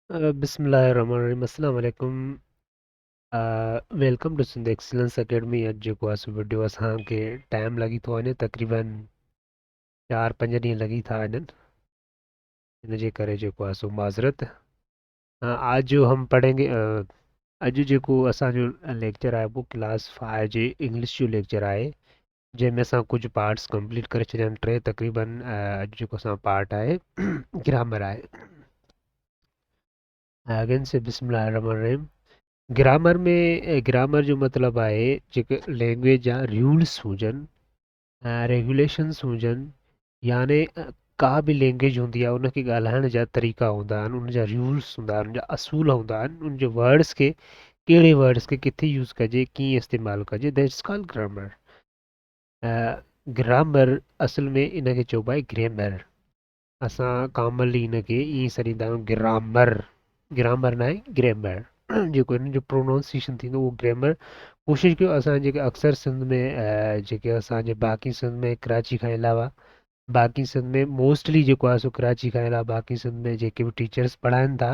बिस्मिल्लाहिर्रहमानिर्रहीम अस्सलाम वालेकुम। Welcome to Sindh Excellence Academy. अॼु जेको आहे सो वीडियो असांखे टाइम लॻी थो वञे, तक़रीबन 4-5 ॾींहं लॻी था वञनि। हिनजे करे जेको आहे सो माज़रत। आज जो हम पढ़ेंगे। अॼु जेको असांजो लेक्चर आहे वो क्लास 5 जे इंग्लिश जो लेक्चर आहे, जंहिंमें असां कुझु पार्ट्स कंप्लीट करे छॾिया आहिनि। तक़रीबन अॼु जेको असां पार्ट आहे ग्रामर आहे। अगेन से बिस्मिल्लाहिर्रहमानिर्रहीम। ग्रामर जो मतिलबु आहे जेके लैंग्वेज जा रूल्स हुजनि, रेगुलेशन्स हुजनि, याने का बि लैंग्वेज हूंदी आहे उनखे ॻाल्हाइण जा तरीक़ा हूंदा आहिनि, उन जा रूल्स हूंदा आहिनि, उन जा असूल हूंदा आहिनि, उन जे वर्ड्स खे, कहिड़े वर्ड्स खे किथे यूज़ कजे, कीअं इस्तेमालु कजे, दैट्स कॉल्ड ग्रामर। ग्रामर असल में इनखे चइबो आहे ग्रेमर। असां कॉमनली इनखे ईअं सॾींदा आहियूं ग्रामर। ग्रामर न आहे, ग्रेमर। जेको हिन जो प्रोनाउंसिएशन थींदो उहो ग्रेमर। कोशिशि कयो असां जेके अक्सर सिंध में जेके असांजे बाक़ी सिंध में कराची खां अलावा बाक़ी सिंध में मोस्टली जेको आहे सो कराची खां अलावा बाक़ी सिंध में जेके बि टीचर्स पढ़ाइनि था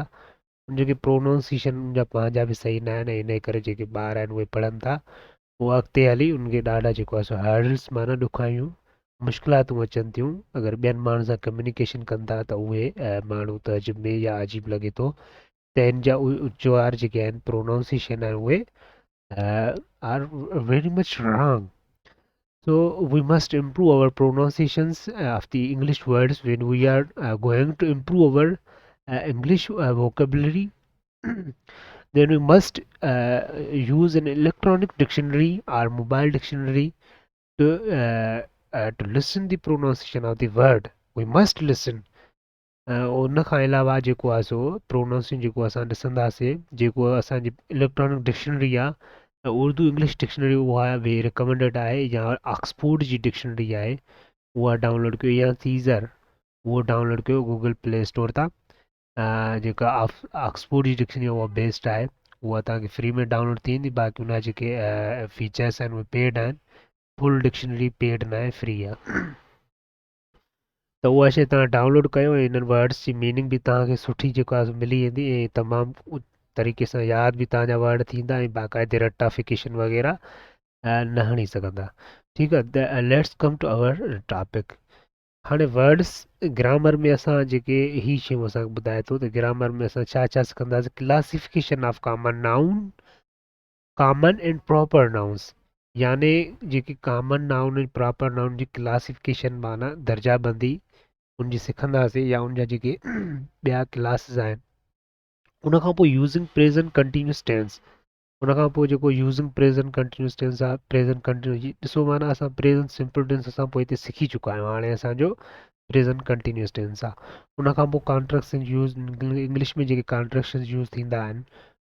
उन जेके प्रोनाउंसिएशन उनजा पंहिंजा बि सही न आहिनि, इन करे जेके ॿार आहिनि उहे पढ़नि था, उहे अॻिते हली उनखे ॾाढा जेको आहे सो हर्डल्स माना ॾुखायूं मुश्किलातूं अचनि थियूं। अगरि ॿियनि माण्हुनि सां कम्युनिकेशन कनि था त उहे माण्हू तर्जुमे में या अजीब लॻे थो त हिन जा उच्चार जेके आहिनि, प्रोनाउंसिएशन आहिनि, उहे are very much wrong. So we must improve our pronunciations of the English words when we are going to improve our English vocabulary. Then we must use an electronic dictionary or mobile dictionary to listen the pronunciation of the word. We must listen. उन खां अलावा जेको आहे सो pronunciation जेको असां ॾिसंदासीं, जेको असांजी इलेक्ट्रॉनिक डिक्शनरी आहे, उर्दू इंग्लिश डिक्शनरी, उहा बि रिकमेंडेड आहे, या ऑक्सफोर्ड जी डिक्शनरी आहे उहा डाउनलोड कयो, या सीज़र उहो डाउनलोड कयो गूगल प्ले स्टोर तां। जेका ऑक्सफोर्ड जी डिक्शनरी उहा बेस्ट आहे, उहा तव्हांखे फ्री में डाउनलोड थी वेंदी। बाक़ी उनजा जेके फीचर्स आहिनि उहे पेड आहिनि, फुल डिक्शनरी पेड न आहे, फ्री आहे। त उहा शइ तव्हां डाउनलोड कयो ऐं हिननि वर्ड्स जी मीनिंग बि तव्हांखे सुठी जेको आहे मिली वेंदी, ऐं तमामु तरीक़े सां यादि बि तव्हांजा वर्ड थींदा, ऐं बाक़ाइदे रटाफिकेशन वग़ैरह न हणी सघंदा। ठीकु आहे, त let's come to our topic. हाणे वर्ड्स ग्रामर में असां जेके ही शयूं असांखे ॿुधाए थो त ग्रामर में असां छा छा सिखंदासीं। Classification of common noun, common and proper nouns, याने जेके कॉमन नाउन ऐं प्रॉपर नाउन जी क्लासिफिकेशन माना दर्जाबंदी उनजी सिखंदासीं, या उनजा जेके ॿिया क्लासिस आहिनि। उन खां पोइ यूज़िंग प्रेज़ेंट कंटिन्यूस टेंस। उन खां पोइ जेको यूज़िंग प्रेज़ेंट कंटिन्यूस टेंस आहे, प्रेज़ेंट कंटिन्यूस जी ॾिसो माना असां प्रेज़ेंट सिंपल टेंस असां पोइ हिते सिखी चुका आहियूं, हाणे असांजो प्रेज़ेंट कंटिन्यूस टेंस आहे। उन खां पोइ कॉन्ट्रेक्शन यूज़, इंग्लिश में जेके कॉन्ट्रेक्शन यूज़ थींदा आहिनि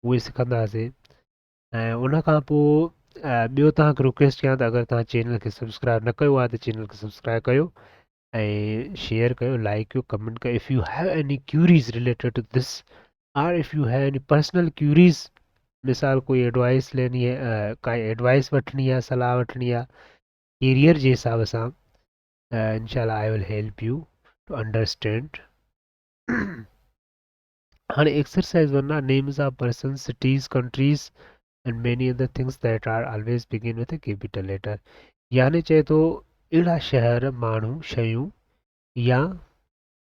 उहे सिखंदासीं। ऐं उन खां पोइ ॿियो तव्हांखे रिक्वेस्ट कयां त अगरि तव्हां चैनल खे सब्सक्राइब न कयो आहे त चैनल खे सब्सक्राइब कयो ऐं शेयर कयो, लाइक कयो, कमेंट कयो। If you have any queries related to this, और if you have any personal queries, मिसाल कोई एडवाइस लेनी है, काई एडवाइस वठणी आहे, सलाह वठणी आहे कैरियर जे हिसाब सां, इंशाल्लाह I will help you to understand. हाणे एक्सरसाइज वन आहे, names of person, cities, countries and many other things that are always begin with a capital letter। यानी चए तो अहिड़ा शहर, माण्हू, शयूं या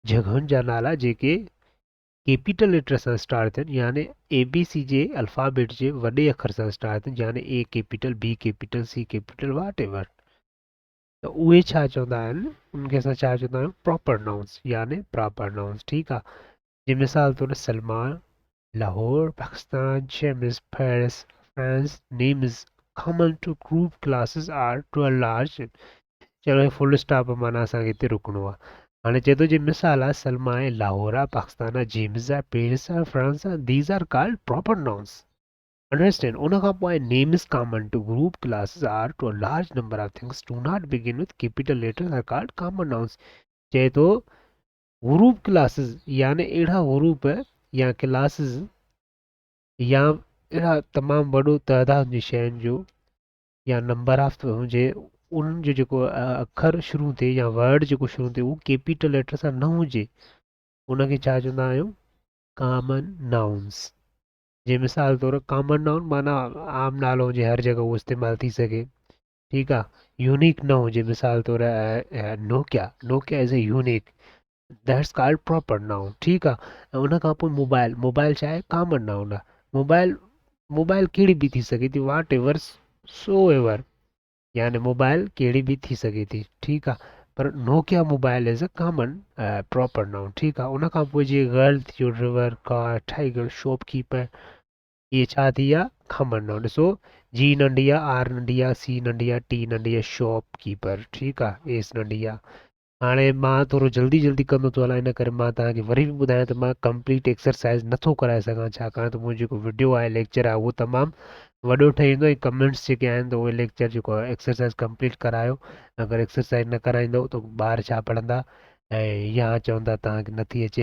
जगहनि जा नाला जेके कैपिटल लेटर सां स्टार्ट थियनि, यानी ABC जे अल्फ़ाबेट जे वॾे अखर सां स्टार्ट थियनि, यानी A capital, B capital, C capital, whatever. त उहे छा चवंदा आहिनि, उनखे असां छा चवंदा आहियूं, प्रॉपर नाउन्स, यानी प्रॉपर नाउन्स। ठीकु आहे, जीअं मिसाल तौरु Salman, Lahore, Pakistan, James, Paris, France, names common to group classes are to a large। चलो फुल स्टॉप माना असांखे हिते रुकणो आहे। हाणे चए थो जी मिसाल आहे, सलमा आहे, लाहौर आहे, पाकिस्तान आहे, जेम्स आहे, पेरिस आहे, फ्रांस आहे, these are called proper nouns. Understand. उन खां पोइ name is common to group classes or to a large number of things do not begin with capital letters are called common nouns. चए थो group classes यानी अहिड़ा group या classes या अहिड़ा तमामु वॾो तइदाद जी शयुनि जो या नंबर ऑफ हुजे, उन्हनि जो जेको अखर शुरू थिए या वर्ड जेको शुरू थिए उहो कैपिटल लेटर सां न हुजे, उनखे छा चवंदा आहियूं, कॉमन नाउन्स जे मिसाल तौर कॉमन नाउन माना आम नालो हुजे हर जगह उहो इस्तेमालु थी सघे ठीकु आहे यूनिक न हुजे मिसाल तौर Nokia Nokia is a unique that's called proper noun ठीकु आहे ऐं उन खां पोइ मोबाइल मोबाइल छा आहे कॉमन नाउन आहे मोबाइल मोबाइल कहिड़ी बि थी सघे थी वाट एवर सो एवर यानी मोबाइल कहिड़ी बि थी सघे थी ठीकु आहे पर Nokia mobile is a common proper noun ठीकु आहे उन खां पोइ जीअं गर्ल थी वियो रिवर कार टाइगर शॉपकीपर इहे छा थी विया कॉमन नाउन ॾिसो जी नंढी आहे आर नंढी आहे सी नंढी आहे टी नंढी आहे शॉपकीपर ठीकु आहे एस नंढी आहे हाणे मां थोरो जल्दी जल्दी कंदो थो हलां इन करे मां तव्हांखे वरी बि ॿुधायां त मां कंप्लीट एक्सरसाइज़ नथो कराए सघां छाकाणि त मुंहिंजो जेको वीडियो आहे लेक्चर आहे उहो तमामु वॾो ठहींदो ऐं कमेंट्स जेके आहिनि त उहे लेक्चर जेको आहे एक्सरसाइज़ कंप्लीट करायो अगरि एक्सरसाइज़ न कराईंदव त ॿार छा पढ़ंदा ऐं या चवंदा तव्हांखे नथी अचे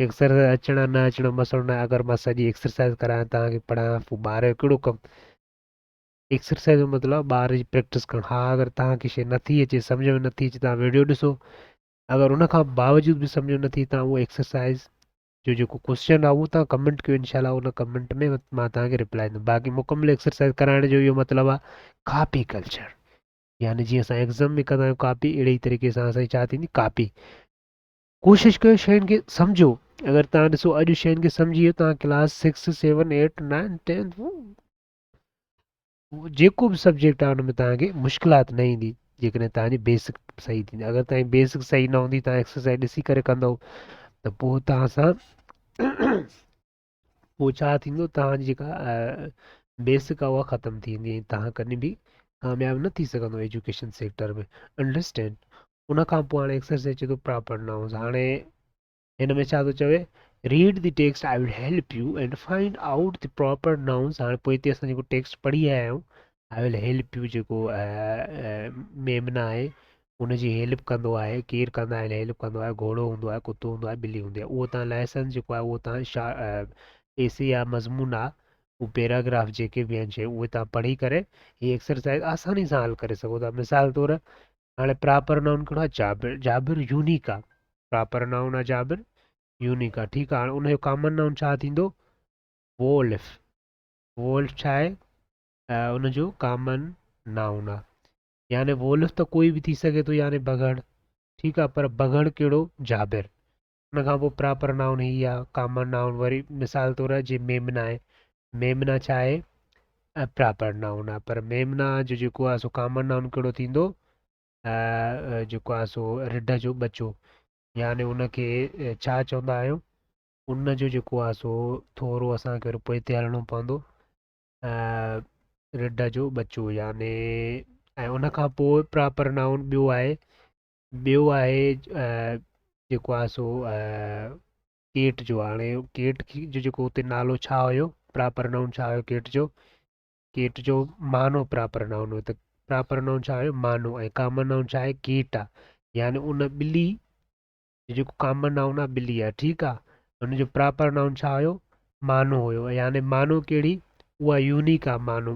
एक्सरसाइज़ अचण न अचण मसइलो न आहे अगरि मां सॼी एक्सरसाइज़ करायां तव्हांखे पढ़ायां पोइ ॿार जो कहिड़ो कमु एक्सरसाइज़ जो मतिलबु ॿार जी प्रैक्टिस करणु हा अगरि तव्हांखे शइ नथी अचे सम्झ में नथी अचे तव्हां वीडियो ॾिसो अगरि उन खां बावजूद बि सम्झ में नथी तव्हां उहो एक्सरसाइज़ जो जेको क्वेश्चन आहे उहो तव्हां कमेंट कयो इनशाला उन कमेंट में मां तव्हांखे रिप्लाई ॾींदुमि बाक़ी मुकमल एक्सरसाइज़ कराइण जो इहो मतिलबु आहे कॉपी कल्चर यानी जीअं असां एग्ज़ाम में कंदा आहियूं कॉपी अहिड़े ई तरीक़े सां असांजी छा थींदी कॉपी कोशिशि कयो शयुनि खे सम्झो अगरि तव्हां ॾिसो अॼु शयुनि खे सम्झी वियो तव्हां क्लास 6 7 8 9 10 जेको बि सब्जेक्ट आहे हुन में तव्हांखे मुश्किलात न ईंदी जेकॾहिं तव्हांजी बेसिक सही थींदी अगरि तव्हांजी बेसिक सही न हूंदी तव्हां एक्सरसाइज़ ॾिसी करे कंदव त पोइ तव्हां सां पोइ छा थींदो तव्हांजी जेका बेसिक आहे उहा ख़तमु थी वेंदी ऐं तव्हां कॾहिं बि कामयाबु न थी सघंदो एजुकेशन सेक्टर में अंडरस्टैंड उन खां पोइ हाणे एक्सरसाइज़ चए थो प्रॉपर नाउन्स हाणे हिन में छा थो चवे read the text I will help you and find out the proper nouns हाणे पोइ हिते असां जेको टेक्स्ट पढ़ी आया आहियूं आई विल हेल्प यू जेको मेमना आहे उनजी हेल्प कंदो आहे केरु कंदा आहिनि हेल्प कंदो आहे घोड़ो हूंदो आहे कुतो हूंदो आहे ॿिली हूंदी आहे उहो तव्हां लाइसेंस जेको आहे उहो तव्हां एसे या मज़मून आहे उहे पैराग्राफ जेके बि आहिनि शयूं उहे तव्हां पढ़ी करे हीअ एक्सरसाइज़ आसानी सां हल करे सघो था मिसाल तौरु हाणे प्रॉपर नाउन कहिड़ो आहे जाबिर जाबिर यूनिक आहे प्रॉपर नाउन आहे जाबिर यूनिक आहे ठीकु आहे हाणे उनजो कॉमन नाउन छा थींदो वोल्फ वोल्फ छा आहे उनजो कॉमन नाउन आहे यानी वोल्फ त कोई बि थी सघे थो यानी बगड़ ठीकु आहे पर बगड़ कहिड़ो जाबिर हुन खां पोइ प्रॉपर नाउन ही आहे कॉमन नाउन वरी मिसाल तौरु जीअं मेमना आहे मेमना छा आहे प्रॉपर नाउन आहे पर मेमना जो जेको आहे सो कॉमन नाउन कहिड़ो थींदो जेको आहे सो रिढ जो बचो यानी उनखे छा चवंदा आहियूं उनजो जेको आहे सो थोरो असांखे वरी पोइ हिते हलणो पवंदो रिढ जो बचो याने ऐं उन खां पोइ प्रॉपर नाउन ॿियो आहे जेको आहे सो केट जो हाणे केट जो जेको हुते नालो छा हुयो प्रॉपर नाउन छा हुयो केट जो मानो प्रॉपर नाउन हुयो त प्रॉपर नाउन छा हुयो मानो ऐं कॉमन नाउन छा आहे केट आहे यानी उन ॿिली जेको कॉमन नाउन आहे ॿिली आहे ठीकु आहे हुनजो प्रॉपर नाउन छा हुयो मानो हुयो यानी मानो कहिड़ी उहा यूनिक आहे मानो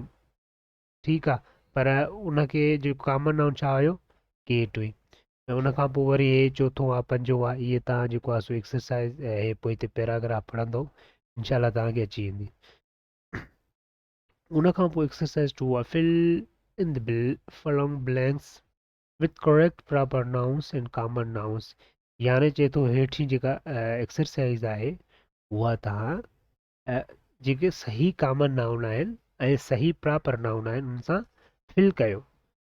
ठीकु आहे पर उनखे जेको कॉमन नाउन छा हुयो केट हुई ऐं उन खां पोइ वरी हे चोथों आहे पंजो आहे इहे तव्हां जेको आहे सो एक्सरसाइज़ हे पोइ हिते पैराग्राफ पढ़ंदो इनशाला तव्हांखे अची वेंदी उन खां पोइ एक्सरसाइज़ 2 आहे fill in the following blanks with correct proper nouns and common nouns याने चए थो हेठि जेका एक्सरसाइज़ आहे उहा तव्हां जेके सही कॉमन नाउन आहिनि ऐं सही प्रॉपर नाउन आहिनि उन सां फिल कयो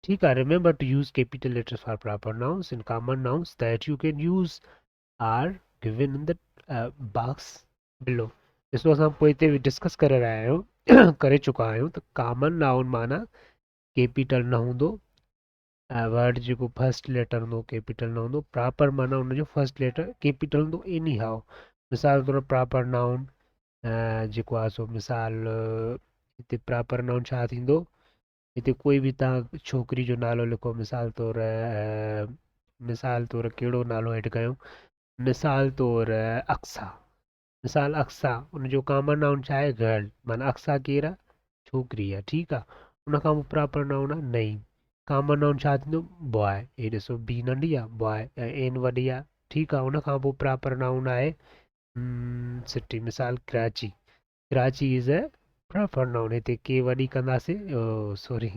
ठीकु आहे remember to use capital letters for proper nouns and common nouns that you can use are given in the box below ॾिसो असां पोइ हिते डिस्कस करे रहिया आहियूं करे चुका आहियूं त कॉमन नाउन माना कैपिटल न हूंदो वर्ड जेको फर्स्ट लेटर हूंदो कैपिटल न हूंदो प्रॉपर माना हुनजो फर्स्ट लेटर कैपिटल हूंदो एनी हाउ मिसाल तौरु प्रॉपर नाउन जेको आहे सो मिसाल हिते प्रॉपर नाउन छा थींदो हिते कोई बि तव्हां छोकिरी जो नालो लिखो मिसाल तौरु कहिड़ो नालो ऐड कयूं मिसाल तौरु अक्सा मिसाल अक्सा उनजो कॉमन नाउन छा आहे गर्ल माना अक्सा केरु आहे छोकिरी आहे ठीकु आहे उन खां पोइ प्रॉपर नाउन आहे नई कॉमन नाउन छा थींदो बॉय हे ॾिसो बी नंढी आहे बॉय ऐं एन वॾी आहे ठीकु आहे उन खां पोइ प्रॉपर नाउन आहे सिटी मिसाल Karachi Karachi is a proper noun हिते के वॾी कंदासीं सॉरी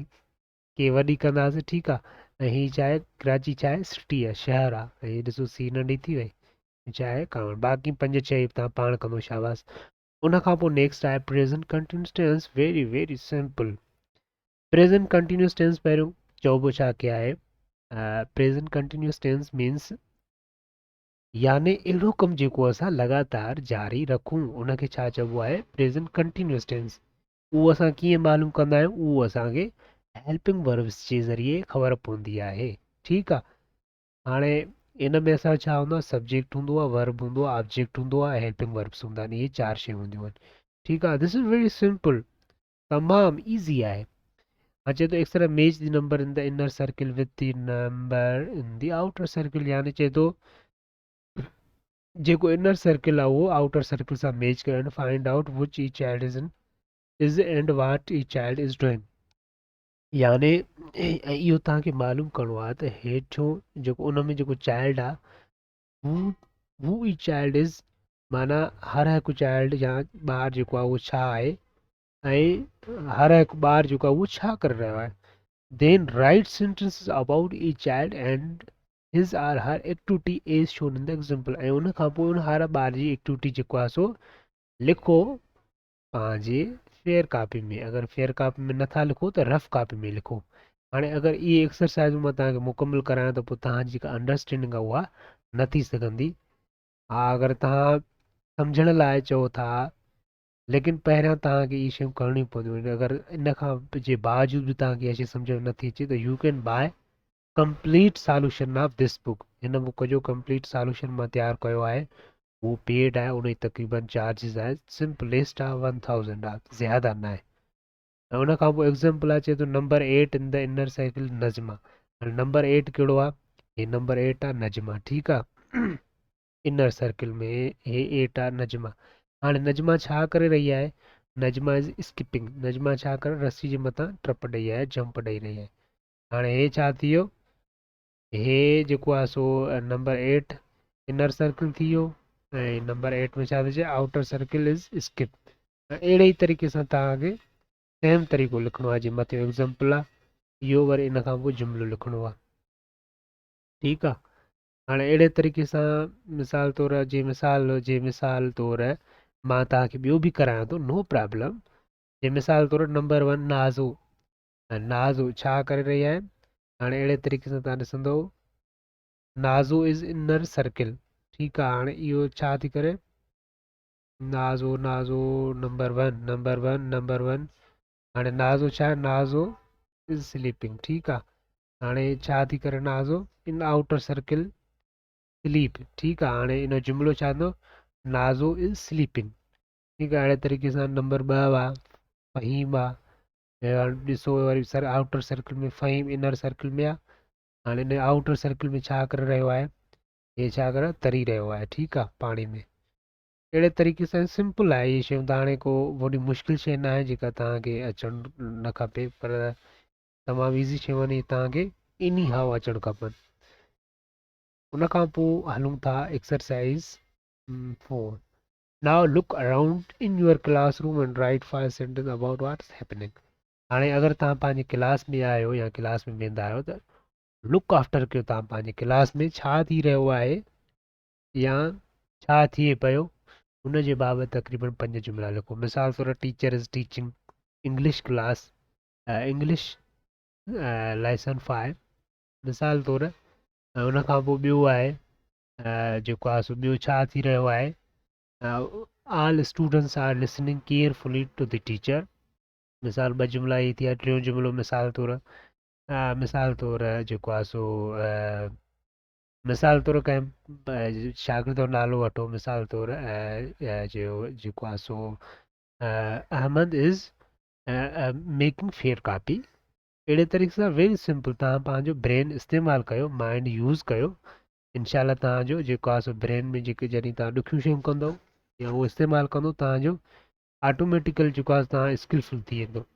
के वॾी कंदासीं ठीकु आहे ऐं हीअ छा आहे कराची छा आहे सिटी आहे शहर आहे ऐं हीअ ॾिसो सी नंढी थी वई छा आहे काउंट बाक़ी पंज छह तव्हां पाण कंदो शाबाश उन खां पोइ नेक्स्ट आहे present continuous tense very very simple present continuous tense पहिरियों चइबो छा क्या आहे प्रेज़ेंट कंटिन्यूअस टेंस मीन्स यानी अहिड़ो कमु जेको असां लगातार जारी रखूं उनखे छा चइबो आहे प्रेज़ेंट कंटिन्यूअस टेंस उहो असां कीअं मालूम कंदा आहियूं उहो असांखे हेल्पिंग वर्ब्स जे ज़रिए ख़बर पवंदी आहे ठीकु आहे हाणे इन में असां छा हूंदो आहे सब्जेक्ट हूंदो आहे वर्ब हूंदो आहे ऑब्जेक्ट हूंदो आहे हेल्पिंग वर्ब्स हूंदा आहिनि इहे चारि शयूं हूंदियूं आहिनि ठीकु आहे दिस इज़ वेरी सिंपल तमामु ईज़ी आहे हाँ चए तो एक्सरा match the number in the inner circle with the number in the outer circle यानी चए तो जेको इनर सर्किल आहे उहो आउटर सर्किल सां मैच कयो find out which the child is and what the child is doing यानी इहो तव्हांखे मालूम करिणो आहे त हेठियों जेको उन में जेको चाइल्ड आहे हू हू ई चाइल्ड इज़ माना हर हिकु चाइल्ड या ॿार जेको आहे उहो छा आहे ऐं हर हिकु ॿार जेको आहे उहो छा करे रहियो आहे then write sentences about each child and his or her activity as shown in the example ऐं उन खां पोइ उन हर ॿार जी एक्टिविटी जेको आहे सो लिखो पंहिंजे फेयर कापी में अगरि फेयर कापी में नथा लिखो त रफ कापी में लिखो हाणे अगरि इहे एक्सरसाइज़ मां तव्हांखे मुकमिल करायां त पोइ तव्हांजी जेका अंडरस्टैंडिंग आहे उहा न थी सघंदी हा अगरि तव्हां सम्झण लाइ चओ था लेकिन पहिरियां तव्हांखे इहे शयूं करणियूं पवंदियूं आहिनि अगरि इन खां जे बावजूद बि तव्हांखे इहा शइ सम्झ में नथी अचे त U can buy complete solution of this book हिन बुक जो कंप्लीट सॉल्यूशन मां तयारु कयो आहे उहो पेड आहे उन जी तक़रीबन चार्जिस आहे सिंपलेस्ट आहे 1000 आहे ज़्यादा न आहे ऐं उन खां पोइ एग्ज़ाम्पल आहे चए थो नंबर 8 इन द इनर सर्किल नज़मा हाणे नंबर 8 कहिड़ो आहे हे नंबर 8 आहे नज़मा ठीकु आहे इनर सर्किल में हे 8 आहे नज़मा हाणे नज़मा छा करे रही आहे नज़मा इज़ स्किपिंग नज़मा छा करे रस्सी जे मथां टप ॾेई आहे जंप ॾेई रही आहे हाणे हे छा थी वियो हे जेको आहे सो नंबर 8 इनर सर्किल थी वियो ऐं नंबर 8 में छा थी चए आउटर सर्किल इज़ स्किप अहिड़े ई तरीक़े सां तव्हांखे सेम तरीक़ो लिखिणो आहे जीअं मथे एग्ज़ाम्पल आहे इहो वरी इन खां पोइ जुमिलो लिखिणो आहे ठीकु आहे हाणे अहिड़े तरीक़े सां मिसाल तौरु मां तव्हांखे ॿियो बि करायां थो नो प्रॉब्लम जे मिसाल तौरु नंबर 1 नाज़ो नाज़ो छा करे रही आहे हाणे अहिड़े तरीक़े सां तव्हां ॾिसंदव नाज़ो इज़ इनर सर्किल ठीकु आहे हाणे इहो छा थी करे नाज़ो नाज़ो नंबर वन हाणे नाज़ो छा आहे नाज़ो इज़ स्लीपिंग ठीकु आहे हाणे छा थी करे नाज़ो इन आउटर सर्किल स्लीप ठीकु आहे हाणे इन जो जुमिलो छा थींदो नाज़ो इज़ स्लीपिंग ठीकु आहे अहिड़े तरीक़े सां नंबर 2 आहे फ़हीम आहे ॾिसो वरी आउटर सर्किल में फ़हीम इनर सर्किल में आहे हाणे इन आउटर सर्किल में छा करे रहियो आहे हे छा करे तरी रहियो आहे ठीकु आहे पाणी में अहिड़े तरीक़े सां सिंपल आहे इहे शयूं त हाणे को वॾी मुश्किल शइ न आहे जेका तव्हांखे अचणु न खपे पर तमामु ईज़ी शयूं आहिनि इहे तव्हांखे इन ई हाव अचणु खपनि उन खां पोइ हलूं था exercise 4 now look around in your classroom and right 5 sentence about what is happening हाणे अगरि तव्हां पंहिंजी क्लास में आहियो या क्लास में वेंदा आहियो त लुक आफ्टर कयो तव्हां पंहिंजे क्लास में छा थी रहियो आहे या छा थिए पियो हुन जे बाबति तक़रीबन 5 जुमिला लिखो मिसाल तौरु teacher is teaching English class English lesson 5 मिसाल तौरु हुन खां पोइ ॿियो आहे जेको आहे सो ॿियो छा थी रहियो आहे all students are listening carefully to the teacher मिसाल 2 जुमिला इहे थी विया टियों जुमिलो मिसाल तौरु जेको आहे सो मिसाल तौरु कंहिं शागिर्द जो नालो वठो मिसाल तौरु जेको आहे सो Ahmad is making fair copy अहिड़े तरीक़े सां वेरी सिंपल तव्हां पंहिंजो ब्रेन इस्तेमालु कयो माइंड यूज़ कयो इनशाला तव्हांजो जेको आहे सो ब्रेन में जेके जॾहिं तव्हां ॾुखियूं शयूं कंदव या उहो इस्तेमालु कंदो तव्हांजो ऑटोमेटिकल जेको आहे तव्हां स्किलफुल थी वेंदो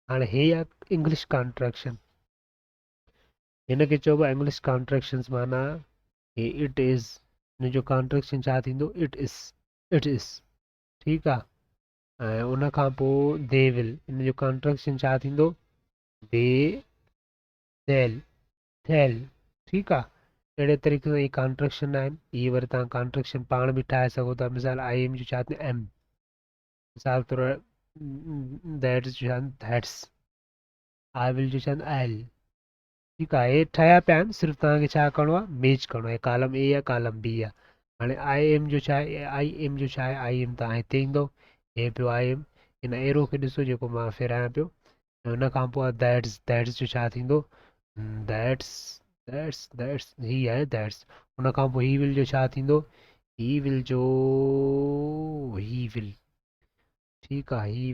हाणे हे आहे इंग्लिश कॉन्ट्रेक्शन हिनखे चइबो आहे इंग्लिश कॉन्ट्रेक्शन्स माना हे इट इज़ इन जो कॉन्ट्रेक्शन छा थींदो इट इज़ ठीकु आहे ऐं उन खां पोइ दे विल इन जो कॉन्ट्रेक्शन छा थींदो दे देल थियल ठीकु आहे अहिड़े तरीक़े सां इहे कॉन्ट्रेक्शन आहिनि इहे वरी तव्हां कॉन्ट्रेक्शन पाण बि ठाहे सघो था मिसाल आई एम जो छा थींदो एम मिसाल तौर दैट्स जो छा दैट्स आई विल जो छा एल ठीकु आहे हे ठहिया पिया आहिनि सिर्फ़ु तव्हांखे छा करिणो आहे मैच करिणो आहे कॉलम ए आहे कॉलम बी आहे हाणे आई एम जो छा आहे आई एम जो छा आहे आई एम तव्हां हिते ईंदो हे पियो आई एम हिन एरो खे ॾिसो जेको मां फेरायां पियो ऐं हुन खां पोइ दैट्स जो छा थींदो दैट्स दैट्स ही आहे दैट्स हुन खां पोइ ही विल जो छा थींदो ही विल जो ही विल ठीकु आहे ही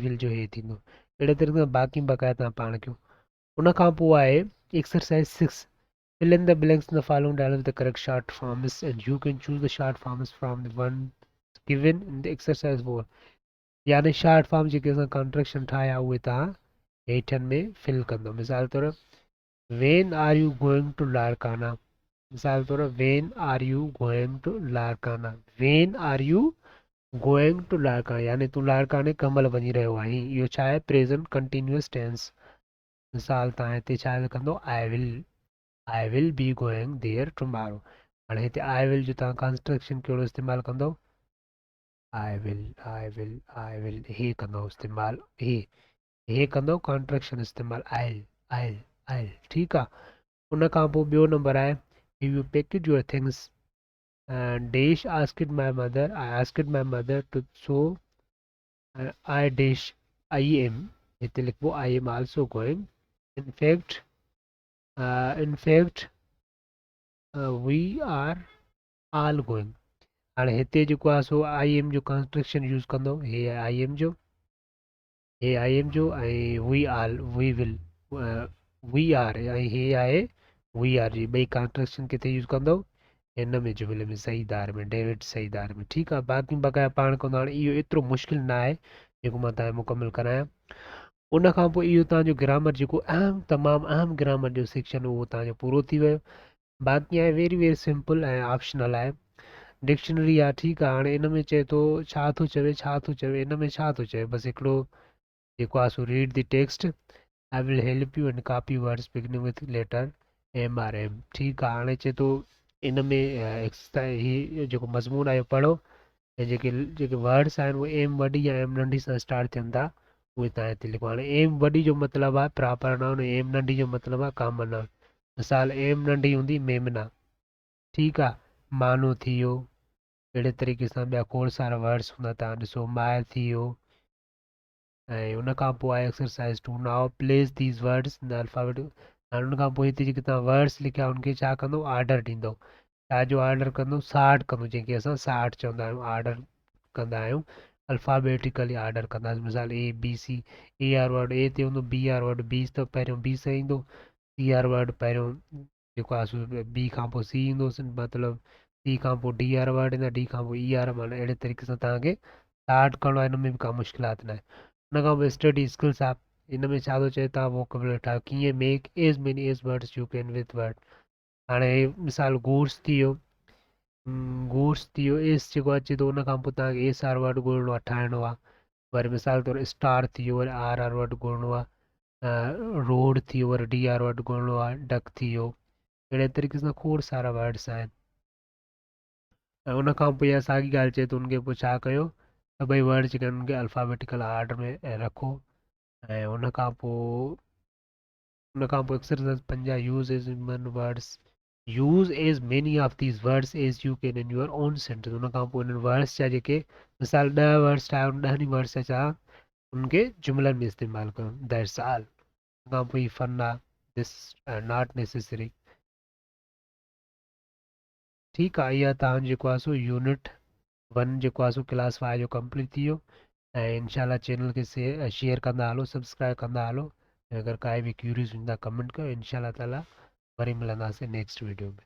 विल जो हे थींदो अहिड़े तरीक़े सां बाक़ी बक़ाया तव्हां पाण कयो उन खां पोइ आहे exercise 6 fill in the blanks in the following dialogue with the correct short forms and you can choose the short forms from the one given in the exercise 4 यानी short form जेके असां contraction ठाहिया उहे तव्हां हेठनि में fill कंदो मिसाल तौर when are you going to Larkana मिसाल तौर when are you going to Larkana when are you going to Larkana यानी तूं लारकाने कंहिं वञी रहियो आहीं इहो छा आहे present continuous tense मिसाल तव्हां हिते छा लिखंदो I will be going there tomorrow हाणे हिते आई विल जो तव्हां कंस्ट्रक्शन कहिड़ो इस्तेमालु कंदो आई विल हे कंदो इस्तेमालु हे कंदो कॉन्ट्रैक्शन इस्तेमालु आइल ठीकु आहे उन खां पोइ ॿियो नंबर आहे you package your things dash asked my mother I asked my mother too so I dash I am हिते लिखबो I am also going in fact we are all going हाणे हिते जेको आहे सो आई एम जो construction use कंदो हे आहे I am जो ऐं वी विल वी आर ऐं हे आहे वी आर जी ॿई कंस्ट्रक्शन किथे यूज़ कंदो हिन में जुमिले में सही दार में डेविड सही दार में ठीकु आहे बाक़ी बक़ाया पाण कंदो हाणे इहो एतिरो मुश्किल न आहे जेको मां तव्हांखे मुकमिल करायां उन खां पोइ इहो तव्हांजो ग्रामर जेको तमामु अहम ग्रामर जो सेक्शन उहो तव्हांजो पूरो थी वियो बाक़ी आहे वेरी सिंपल ऐं ऑप्शनल आहे डिक्शनरी आहे ठीकु आहे हाणे इन में चए थो छा थो चवे इन में छा थो चवे बसि हिकिड़ो जेको आहे सो read the text I will help you and copy words beginning with letter M or M ठीकु आहे हाणे चए थो इन में ही जेको मज़मून आहे पढ़ो ऐं जेके वर्ड्स आहिनि उहे एम वॾी या एम नंढी सां स्टार्ट थियनि था उहे तव्हां हिते लिखो हाणे एम वॾी जो मतिलबु आहे प्रॉपर नाउन एम नंढी जो मतिलबु आहे कॉमन नाउन मिसाल एम नंढी हूंदी मेमना ठीकु आहे मानो थी वियो अहिड़े तरीक़े सां ॿिया खोड़ सारा वर्ड्स हूंदा तव्हां ॾिसो माए थी वियो ऐं उन खां पोइ आहे exercise 2 now place these words in the alphabet हाणे उन खां पोइ हिते जेके तव्हां वर्ड्स लिखिया उनखे छा कंदो ऑर्डर ॾींदो छा जो ऑर्डर कंदो सार्ट कंदो जंहिंखे असां सार्ट चवंदा आहियूं ऑर्डर कंदा आहियूं अल्फाबेटिकली ऑर्डर कंदासीं मिसाल A B C A R word A ते हूंदो बी आर वर्ड बी त पहिरियों बी सां ईंदो सी आर वर्ड पहिरियों जेको आहे सो बी खां पोइ सी ईंदो मतिलबु सी खां पोइ डी आर वर्ड ईंदा डी खां पोइ ई आर माना अहिड़े तरीक़े सां तव्हांखे स्टार्ट करिणो आहे हिन में बि का मुश्किलात न आहे हुन खां पोइ स्टडी स्किल्स आहे हिन में छा थो चए तव्हां वोकेबुलरी ठाहियो कीअं make as many as words U can with word हाणे मिसाल गुड्स थी वियो गुड्स थी वियो एस जेको अचे थो उन खां पोइ तव्हांखे एस आर वर्ड ॻोल्हणो आहे ठाहिणो आहे वरी मिसाल तौरु स्टार थी वियो वरी आर आर वर्ड ॻोल्हणो आहे रोड थी वियो वरी डी आर वर्ड ॻोल्हणो आहे डक थी वियो अहिड़े तरीक़े सां खोड़ सारा वर्ड्स आहिनि ऐं उन खां पोइ इहा साॻी ॻाल्हि चए थो उनखे पोइ छा कयो सभई वर्ड जेके आहिनि उनखे अल्फाबेटिकल ऑर्डर में रखो ऐं उन खां पोइ exercise 5 use as one words use as many of these words as you can in your own sentence उन खां पोइ इन्हनि वर्ड्स जा जेके मिसाल 10 वर्ड्स ठाहियो उन 10 वर्ड्स जा उनखे जुमलनि में इस्तेमालु कयो दैट्स ऑल उन खां पोइ फन आहे दिस नॉट नेसेसरी ठीकु आहे इहा तव्हांजो जेको आहे सो यूनिट 1 जेको आहे सो क्लास 5 जो कंप्लीट थी वियो ऐं इनशाला चैनल खे शेयर कंदा हलो सब्सक्राइब कंदा हलो ऐं अगरि काई बि क्यूरीज़ हूंदा कमेंट कयो इनशाला ताला वरी मिलंदासीं नेक्स्ट वीडियो में